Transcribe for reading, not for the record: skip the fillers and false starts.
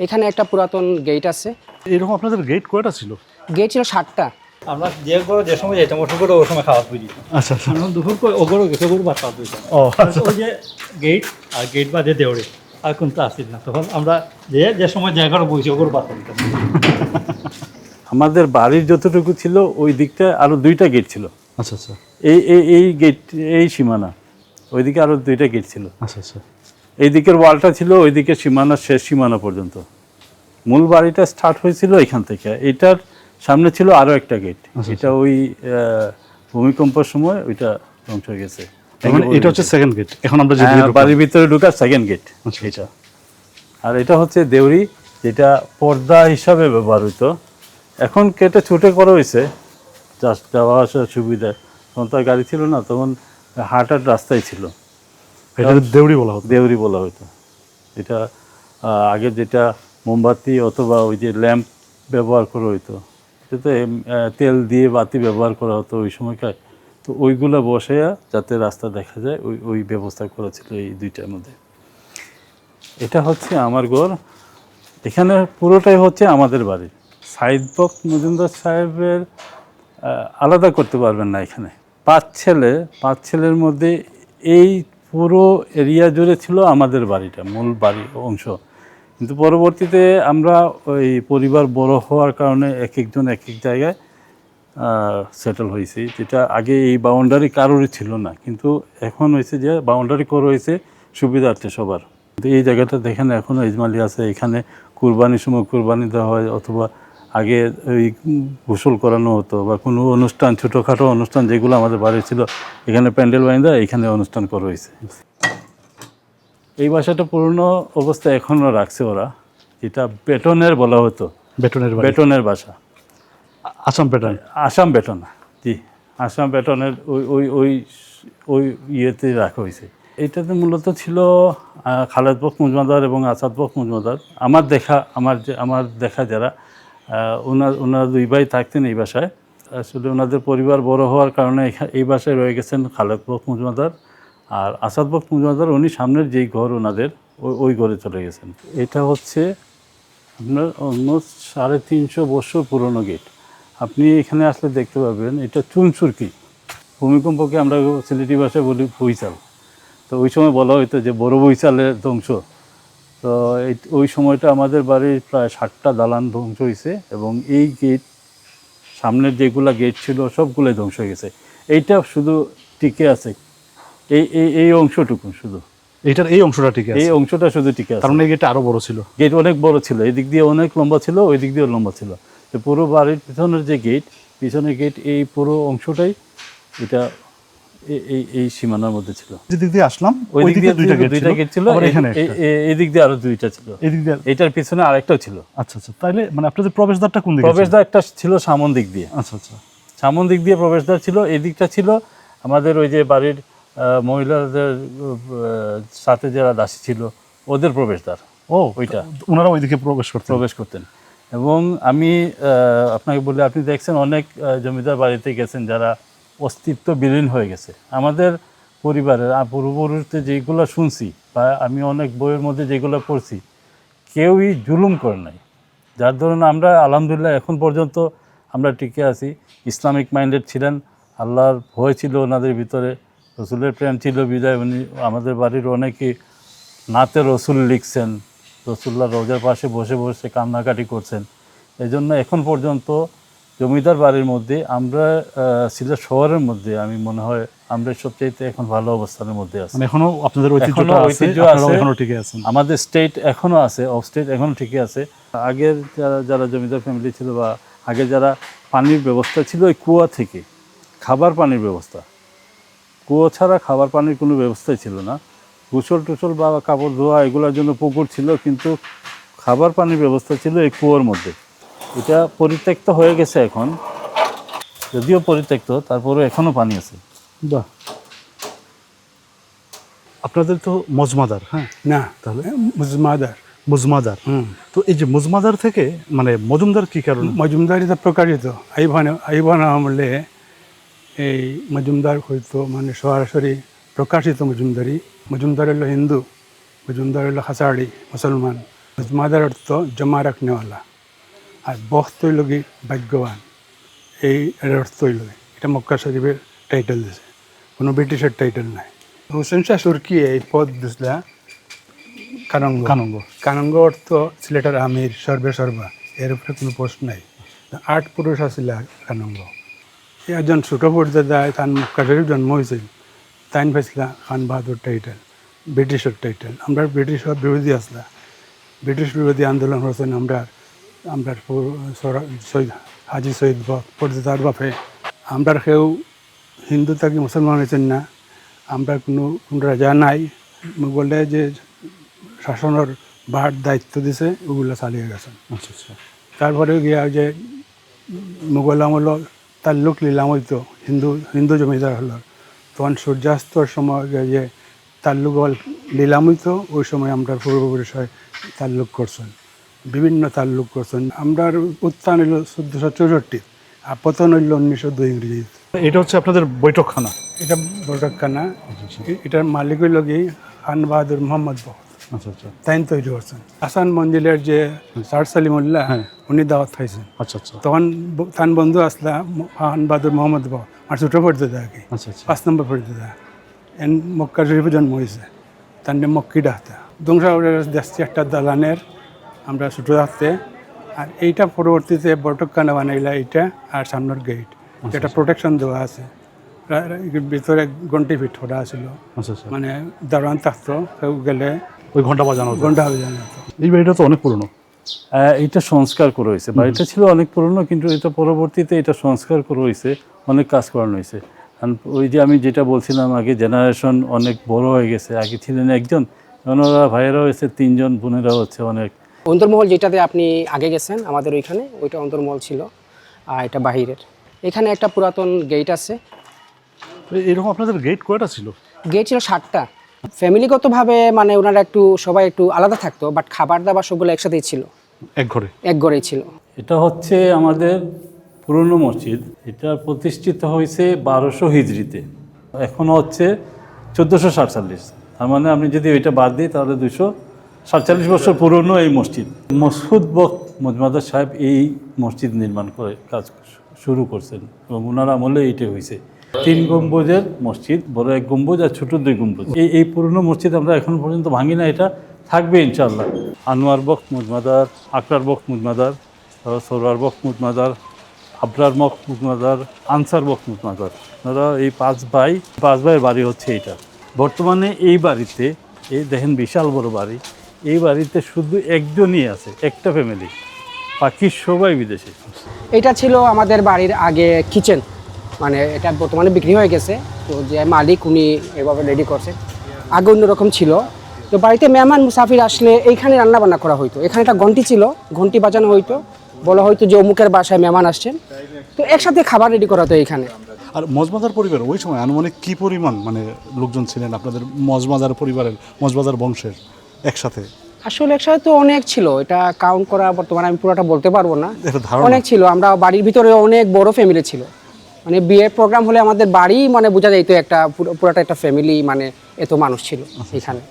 এখানে একটা পুরাতন গেট আছে। এরকম আপনাদের গেট কয়টা ছিল? গেট ছিল 7টা। আমরা যে সময় যেতাম ওই করে ওই সময় খাওয়া বুঝি। আচ্ছা আচ্ছা। আমরা দুপুর করে ওগরও গেছে ওগর বাদ পাওয়া দিতাম। ও আচ্ছা। ওই যে গেট আর গেট বাদে দেওড়ে আর কিন্তু আসিল না, তখন আমরা যে সময় জায়গাটা বসি ওগর বাদ দিতাম। আমাদের বাড়ির যতটুকু ছিল ওই দিকটা আরো 2টা গেট ছিল। আচ্ছা আচ্ছা। এই গেট, এই সীমানা, ওইদিকে আরো 2টা গেট ছিল। আচ্ছা আচ্ছা। এই দিকের ওয়ালটা ছিল ওই দিকের সীমানা, শেষ সীমানা পর্যন্ত। মূল বাড়িটা স্টার্ট হয়েছিল এখান থেকে। এটার সামনে ছিল আরো একটা গেট। এটা ওই ভূমিকম্পের সময় ওইটা ধ্বংস হয়ে গেছে। মানে এটা হচ্ছে সেকেন্ড গেট। এখন আমরা যে বাড়ির ভিতরে ঢোকার সেকেন্ড গেট আচ্ছা এটা। আর এটা হচ্ছে দেউরি, যেটা পর্দা হিসাবে ব্যবহার হইতো। এখন কেটে ছুটে করা হয়েছে জাস্ট যাওয়া আসার সুবিধা। তখন তো আর গাড়ি ছিল না, তখন হাঁটার রাস্তায় ছিল। এটা দেউড়ি বলা হতো। দেউরি বলা হতো এটা। আগে যেটা মোমবাতি অথবা ওই যে ল্যাম্প ব্যবহার করা হইতো, এটাতে তেল দিয়ে বাতি ব্যবহার করা হতো ওই সময়কার। তো ওইগুলো বসে যাতে রাস্তা দেখা যায় ওই ব্যবস্থা করা ছিল এই 2টার মধ্যে। এটা হচ্ছে আমার ঘর। এখানে পুরোটাই হচ্ছে আমাদের বাড়ি। সাইদ বক্স মজুমদার সাহেবের আলাদা করতে পারবেন না এখানে। 5 ছেলের মধ্যে এই পুরো এরিয়া জুড়ে ছিল আমাদের বাড়িটা, মূল বাড়ি অংশ। কিন্তু পরবর্তীতে আমরা ওই পরিবার বড় হওয়ার কারণে এক একজন এক এক জায়গায় সেটেল হয়েছি, যেটা আগে এই বাউন্ডারি কারোরই ছিল না। কিন্তু এখন হয়েছে যে বাউন্ডারি করা হয়েছে সুবিধার্থে সবার। কিন্তু এই জায়গাটা দেখেন এখনও ইজমালি আছে। এখানে কুরবানির সময় কুরবানি দেওয়া হয়, অথবা আগে ওই গোসল করানো হতো, বা কোনো অনুষ্ঠান, ছোটোখাটো অনুষ্ঠান যেগুলো আমাদের বাড়ি ছিল, এখানে প্যান্ডেল বাইন্দা এখানে অনুষ্ঠান করা হয়েছে। এই বাসাটা পুরনো অবস্থায় এখনও রাখছে ওরা, যেটা বেটনের বলা হতো। বেটনের বাসা, আসাম বেটন। আসাম বেটন, জি, আসাম বেটনের ওই ইয়েতে রাখা হয়েছে। এইটাতে মূলত ছিল খালেদ বক্স মজুমদার এবং আসাদ বক্স মজুমদার। আমার দেখা যারা ওনার 2 ভাই থাকতেন এই বাসায়। আসলে ওনাদের পরিবার বড় হওয়ার কারণে এই বাসায় রয়ে গেছেন খালেদ বক্স মজুমদার। আর আসাদ বক্স মজুমদার উনি সামনের যেই ঘর ওনাদের, ওই ঘরে চলে গেছেন। এটা হচ্ছে আপনার অলমোস্ট 350 বছর পুরনো গেট। আপনি এখানে আসলে দেখতে পাবেন এটা চুনচুরকি। ভূমিকম্পকে আমরা সিলেটি ভাষায় বলি বইচাল। তো ওই সময় বলা হতো যে বড় বইচালের ধ্বংস। তো ওই সময়টা আমাদের বাড়ির প্রায় 60টা দালান ধ্বংস হয়েছে, এবং এই গেট, সামনের যেগুলা গেট ছিল সবগুলোই ধ্বংস হয়ে গেছে। এইটা শুধু টিকে আছে, এই অংশটুকু শুধু। এইটার এই অংশটা ঠিক আছে, এই অংশটা শুধু টিকে আছে। কারণ এই গেটটা আরো বড় ছিল। গেট অনেক বড় ছিল, এই দিক দিয়ে অনেক লম্বা ছিল, ওই দিক দিয়েও লম্বা ছিল। তো পুরো বাড়ির পিছনের যে গেট, পিছনের গেট, এই পুরো অংশটাই এটা এই সীমানার মধ্যে ছিল। যে দিক দিয়ে আসলাম ওই দিক দিয়ে 2টা গেট ছিল, এখানে এই দিক দিয়ে আরো 2টা ছিল, এই দিক দিয়ে। এটার পিছনে আরেকটাও ছিল। আচ্ছা আচ্ছা। তাইলে মানে আপনাদের প্রবেশদ্বারটা কোন দিকে? প্রবেশদ্বার একটা ছিল সামন দিক দিয়ে। আচ্ছা আচ্ছা। সামন দিক দিয়ে প্রবেশদ্বার ছিল। এই দিকটা ছিল আমাদের ওই যে বাড়ির মহিলাদের সাথে যারা দাসী ছিল ওদের প্রবেশদ্বার। ও, ওইটা ওনারা ওইদিকে প্রবেশ করতেন। এবং আমি আপনাকে বলি, আপনি দেখছেন অনেক জমিদার বাড়িতে গেছেন যারা অস্তিত্ব বিলীন হয়ে গেছে। আমাদের পরিবারের পূর্বপুরুষতে যেগুলো শুনছি, বা আমি অনেক বইয়ের মধ্যে যেগুলো পড়ছি, কেউই জুলুম করে নাই। যার ধরুন আমরা আলহামদুলিল্লাহ এখন পর্যন্ত আমরা টিকে আছি। ইসলামিক মাইন্ডেড ছিলেন, আল্লাহর ভয় ছিল ওনাদের ভিতরে, রসুলের প্রেম ছিল বিদায়। উনি আমাদের বাড়ির অনেকে নাতে রসুল লিখছেন, রসুল্লাহ রোজার পাশে বসে বসে কান্নাকাটি করছেন। এই জন্য এখন পর্যন্ত জমিদার বাড়ির মধ্যে আমরা সিলেট শহরের মধ্যে আমি মনে হয় আমরা সবচাইতে এখন ভালো অবস্থানের মধ্যে আছি। এখনো আপনাদের ঐতিহ্য আছে, এখনো ঠিক আছে। আমাদের স্টেট এখনো আছে, অফ স্টেট এখনো ঠিকই আছে। আগের যারা জমিদার ফ্যামিলি ছিল, বা আগে যারা পানির ব্যবস্থা ছিল ওই কুয়া থেকে, খাবার পানির ব্যবস্থা, কুয়ো ছাড়া খাবার পানির কোনো ব্যবস্থাই ছিল না। গোসল টুসল বা কাপড় ধোয়া এগুলোর জন্য পুকুর ছিল, কিন্তু খাবার পানির ব্যবস্থা ছিল এই কুয়োর মধ্যে। এটা পরিত্যক্ত হয়ে গেছে এখন, যদিও পরিত্যক্ত, তারপরে এখনও পানি আছে। বাহ। আপনাদের তো মজমাদার, হ্যাঁ? না, তাহলে মুজমাদার। তো এই যে মজমাদার থেকে মানে মজুমদার কি কারণ? মজুমদারি তো প্রকাশিত আইভান আমলে এই মজুমদার হইতো, মানে সরাসরি প্রকাশিত মজুমদারি। মজুমদার হলো হিন্দু, মজুমদার হলো হাসাড়ি মুসলমান। মজমাদার অর্থ জমা রাখনেওয়ালা, আর বখত হইল কি ভাগ্যবান। এর অর্থ হইল এটা মক্কা শরীফের টাইটেল দিছে, কোনো ব্রিটিশের টাইটেল নাই। হোসেন শাহ সুরকি এই পদ দিছিল কানঙ্গ। কানঙ্গ অর্থ সিলেটের আমির, সর্বে সর্বা, এর উপরে কোনো পোস্ট নাই। 8 পুরুষ আছিল কানঙ্গ। একজন ছোটো পর্যায়ে তার মক্কা শরীফ জন্ম হয়েছিল, তাই পাইছিল খান বাহাদুর টাইটেল, ব্রিটিশের টাইটেল। আমরা ব্রিটিশ বিরোধী আসলা, ব্রিটিশ বিরোধী আন্দোলন হয়েছেন আমরা হাজি সৈয়দ পর্যাদার বাপে। আমরা কেউ হিন্দু থাকি মুসলমান হয়েছেন না, আমরা কোনো রাজা নাই। মোগলে যে শাসনের ভার দায়িত্ব দিছে ওগুলো চালিয়ে গেছেন। আচ্ছা। তারপরে গিয়া যে মোগল আমল তাল্লুক নিলাম হইতো হিন্দু জমিদার হল, তখন সূর্যাস্তর সময় যে তাল্লুক নিলাম হইতো, ওই সময় আমরা পূর্বপুরুষ তাল্লুক করছেন, বিভিন্ন তাল্লুক করছেন। আমরা উত্থান হইল 1464, আর পতন হইল 1902 ইংরেজি। এটা হচ্ছে আপনাদের বৈঠকখানা। এটা বৈঠকখানা। এটার মালিক হইল কি খান বাহাদুর মোহাম্মদ বখত। আচ্ছা। তাই তৈরি করছেন। হাসান মঞ্জিলের যে সার সালিমুল্লাহ, উনি দাওয়াত খাইছেন। আচ্ছা। তখন তান বন্ধু আসলা খান বাহাদুর মোহাম্মদ বখত, আর ছোটো পর্যায়ে থাকে, আচ্ছা। 5 নম্বর পর্যায়ে এন মক্কা শরীফে জন্ম হয়েছে। তার নাম মক্কি ডাকতা। দংসা দেখছি একটা দালানের আমরা ছোটো থাকতে। আর এইটা পরবর্তীতে বৈঠকখানা বানাইলা, এইটা আর সামনের গেট, যেটা প্রোটেকশন দেওয়া আছে। ভিতরে ঘন্টি ফিট করা ছিল, আচ্ছা। মানে দারোয়ান থাকতো, কেউ গেলে ওই ঘন্টা বাজানো। ঘন্টা বাজানো হতো। এই বাড়িটা তো অনেক পুরনো। এটা সংস্কার করা হয়েছে, বাড়িটা ছিল অনেক পুরনো, কিন্তু এটা পরবর্তীতে এটা সংস্কার করা হয়েছে, অনেক কাজ করানো হয়েছে। ওই যে আমি যেটা বলছিলাম আগে, জেনারেশন অনেক বড় হয়ে গেছে। আগে ছিলেন একজন, ওনারা ভাইয়েরা হয়েছে 3 জন, বোনেরা হচ্ছে অনেক। অন্তর্মহল যেটাতে আপনি আগে গেছেন আমাদের ওইখানে, ওইটা অন্তর্মহল ছিল, আর এটা বাহিরের। এখানে একটা পুরাতন গেট আছে। এরকম আপনাদের গেট কয়টা ছিল? গেট ছিল 7টা। ফ্যামিলিগতভাবে মানে ওনারা সবাই একটু আলাদা থাকতো, বাট খাবার দাবার সবগুলো একসাথেই ছিল, এক ঘরেই ছিল। এটা হচ্ছে আমাদের পুরনো মসজিদ। এটা প্রতিষ্ঠিত হয়েছে 1200 হিজরিতে, এখনও হচ্ছে 1447। তার মানে আপনি যদি ওইটা বাদ দিই তাহলে 247 বছর পুরনো এই মসজিদ। মসহুদ বখত মজমাদার সাহেব এই মসজিদ নির্মাণ করে কাজ শুরু করছেন, এবং ওনার আমলে এইটা হয়েছে। 3 গম্বুজের মসজিদ, বড় 1 গম্বুজ আর ছোট 2 গম্বুজ। এই পুরনো মসজিদ আমরা এখন পর্যন্ত ভাঙি না, এটা থাকবে ইনশাআল্লাহ। আনোয়ার বখত মজমাদার, আকরার বখত মজমাদার, সরওয়ার বখত মজমাদার, আবরার বখত মজমাদার, আনসার বখত মজমাদার, ওনারা এই 5 ভাইয়ের বাড়ি হচ্ছে এইটা। বর্তমানে এই বাড়িতে, এই দেখেন বিশাল বড় বাড়ি, এই বাড়িতে শুধু একজনই আছে, একটা ফ্যামিলি, বাকি সবাই বিদেশে। এটা ছিল আমাদের বাড়ির আগে কিচেন, মানে এটা বর্তমানে বিক্রি হয়ে গেছে। তো যে মালিক উনি এভাবে রেডি করছে, আগে অন্যরকম ছিল। তো বাড়িতে মেহমান মুসাফির আসলে এইখানে রান্না বান্না করা হইতো। এখানে একটা ঘন্টি ছিল, ঘন্টি বাজানো হইতো, বলা হয়তো যে অমুকের বাসায় মেহমান আসছেন, তো একসাথে খাবার রেডি করা হতো এইখানে। আর মজমাদার পরিবার ওই সময় আনুমানিক কি পরিমাণ মানে লোকজন ছিলেন আপনাদের মজমাদার পরিবারের, মজমাদার বংশের একসাথে? আসলে একসাথে তো অনেক ছিল, এটা কাউন্ট করা বর্তমানে আমি পুরোটা বলতে পারবো না, ধারণা অনেক ছিল। আমরা বাড়ির ভিতরে অনেক বড় ফ্যামিলি ছিল, মানে বিয়ের প্রোগ্রাম হলে আমাদের বাড়ি মানে বোঝা যাইতো একটা পুরোটা একটা ফ্যামিলি, মানে এত মানুষ ছিল এখানে।